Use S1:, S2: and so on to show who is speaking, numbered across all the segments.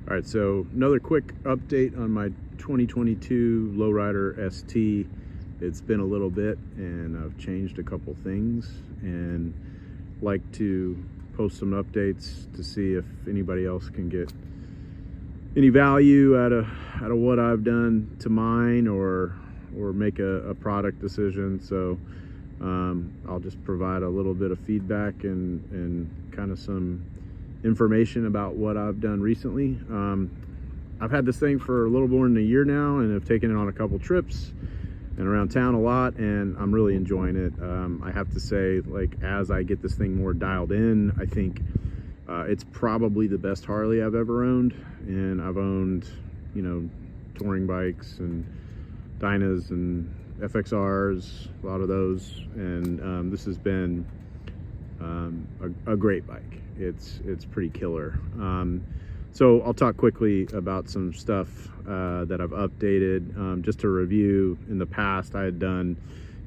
S1: All right, so another quick update on my 2022 Lowrider ST. It's been a little bit and I've changed a couple things and like to post some updates to see if anybody else can get any value out of what I've done to mine or make a product decision. So I'll just provide a little bit of feedback and kind of some information about what I've done recently. I've had this thing for a little more than a year now and have taken it on a couple trips and around town a lot, and I'm really enjoying it. I have to say, like, as I get this thing more dialed in, I think it's probably the best Harley I've ever owned. And I've owned, you know, touring bikes and Dynas and FXRs, a lot of those, and this has been a great bike. It's pretty killer. So I'll talk quickly about some stuff that I've updated. Just to review, in the past I had done,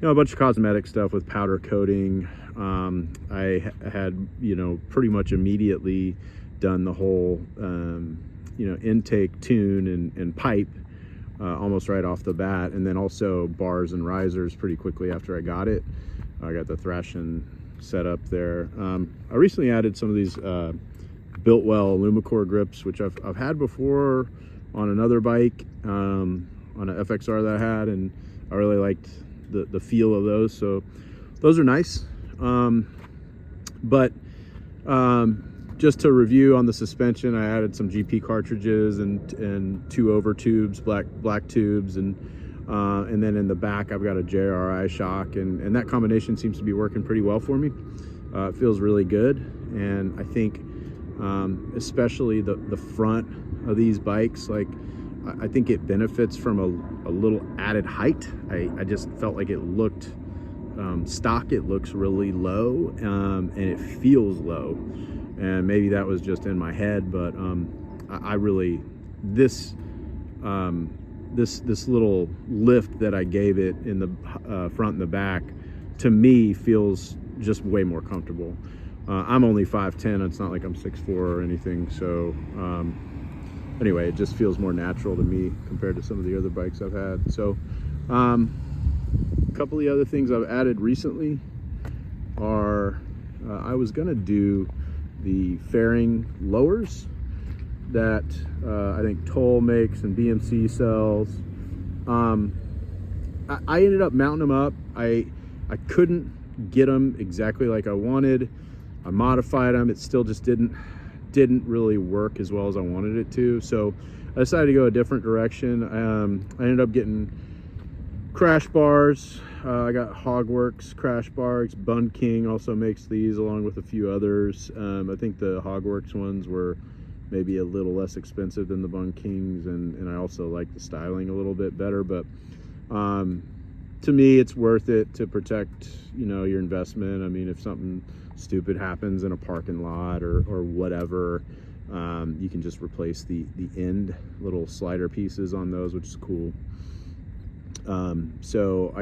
S1: you know, a bunch of cosmetic stuff with powder coating. I had, you know, pretty much immediately done the whole you know, intake, tune, and pipe almost right off the bat, and then also bars and risers pretty quickly after I got it. I got the thrashing set up there. I recently added some of these Biltwell Lumicore grips, which I've had before on another bike, on an FXR that I had, and I really liked the feel of those. So those are nice. Just to review on the suspension, I added some GP cartridges and two over tubes, black tubes, and then in the back I've got a JRI shock, and that combination seems to be working pretty well for me. It feels really good, and I think especially the front of these bikes, like, I think it benefits from a little added height. I just felt like it looked stock. It looks really low, and it feels low, and maybe that was just in my head, but I really, this little lift that I gave it in the front and the back, to me, feels just way more comfortable. I'm only 5'10", it's not like I'm 6'4" or anything, so anyway, it just feels more natural to me compared to some of the other bikes I've had. So a couple of the other things I've added recently are, I was gonna do the fairing lowers that I think Toll makes and BMC sells. I ended up mounting them up. I couldn't get them exactly like I wanted. I modified them. It still just didn't really work as well as I wanted it to. So I decided to go a different direction. I ended up getting crash bars. I got Hogworks crash bars. Bun King also makes these along with a few others. I think the Hogworks ones were maybe a little less expensive than the Bun Kings, and I also like the styling a little bit better. But to me, it's worth it to protect, you know, your investment. I mean, if something stupid happens in a parking lot or whatever, you can just replace the end little slider pieces on those, which is cool. So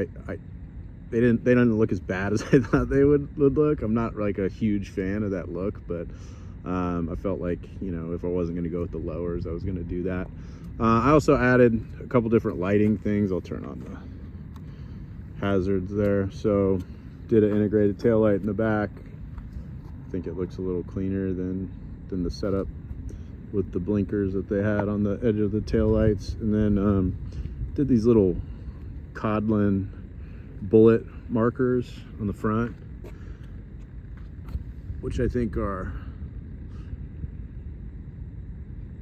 S1: they didn't look as bad as I thought they would look. I'm not like a huge fan of that look, but I felt like, you know, if I wasn't going to go with the lowers, I was going to do that. I also added a couple different lighting things. I'll turn on the hazards there. So did an integrated tail light in the back. I think it looks a little cleaner than the setup with the blinkers that they had on the edge of the tail lights. And then did these little Codlin bullet markers on the front, which I think are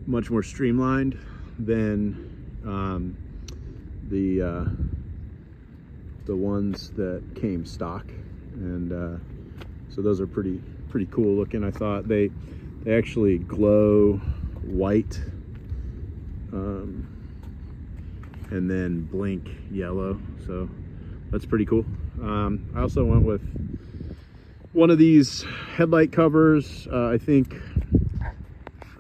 S1: much more streamlined than the ones that came stock, and so those are pretty cool looking. I thought they actually glow white and then blink yellow, so that's pretty cool. I also went with one of these headlight covers. I think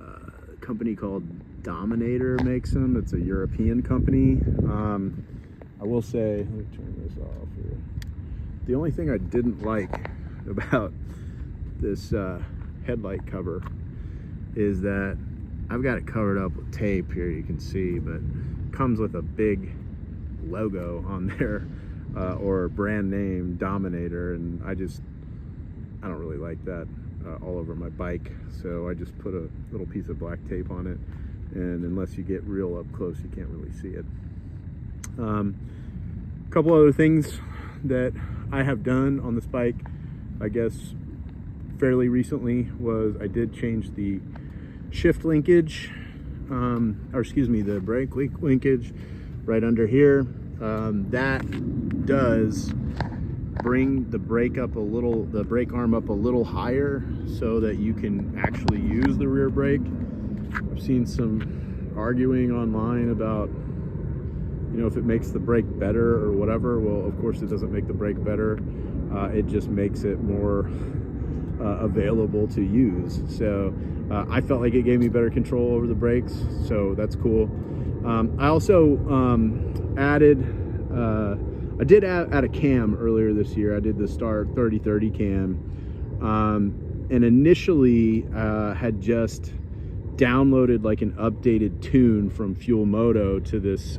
S1: a company called Dominator makes them. It's a European company. I will say, let me turn this off here. The only thing I didn't like about this headlight cover is that I've got it covered up with tape here, you can see, but it comes with a big logo on there, or brand name Dominator, and I don't really like that all over my bike, so I just put a little piece of black tape on it, and unless you get real up close you can't really see it. A couple other things that I have done on this bike, I guess fairly recently, was I did change the shift linkage, or excuse me, the brake linkage right under here. That does bring the brake up a little, the brake arm up a little higher, so that you can actually use the rear brake. I've seen some arguing online about, you know, if it makes the brake better or whatever. Well, of course it doesn't make the brake better. It just makes it more available to use. So I felt like it gave me better control over the brakes, so that's cool. I also I did add a cam earlier this year. I did the Star 3030 cam, and initially had just downloaded like an updated tune from Fuel Moto to this,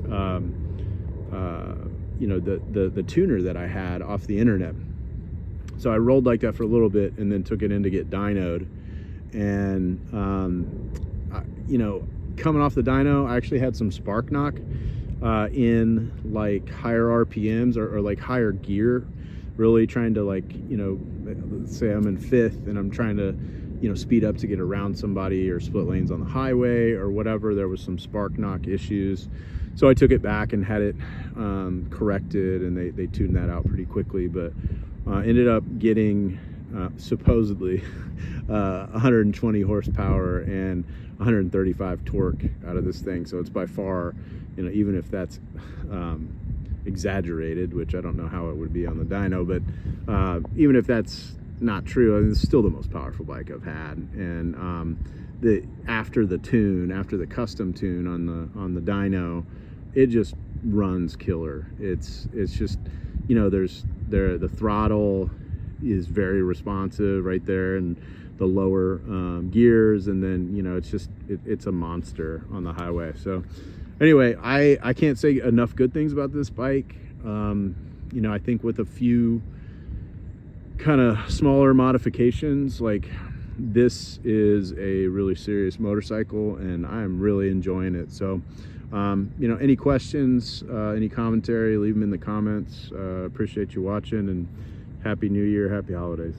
S1: you know, the tuner that I had off the internet. So I rolled like that for a little bit and then took it in to get dynoed. And, you know, coming off the dyno, I actually had some spark knock in like higher RPMs or like higher gear, really trying to, like, you know, let's say I'm in 5th and I'm trying to, you know, speed up to get around somebody or split lanes on the highway or whatever. There was some spark knock issues. So I took it back and had it corrected, and they tuned that out pretty quickly, but ended up getting supposedly 120 horsepower and 135 torque out of this thing. So it's by far, you know, even if that's exaggerated, which I don't know how it would be on the dyno, but even if that's not true, I mean, it's still the most powerful bike I've had. And after the custom tune on the dyno, it just runs killer. It's just, you know, the throttle is very responsive right there, and the lower gears, and then, you know, it's a monster on the highway. So anyway, I can't say enough good things about this bike. You know, I think with a few kind of smaller modifications, like, this is a really serious motorcycle, and I'm really enjoying it. So you know, any questions, any commentary, leave them in the comments. Appreciate you watching, and Happy New Year, happy holidays.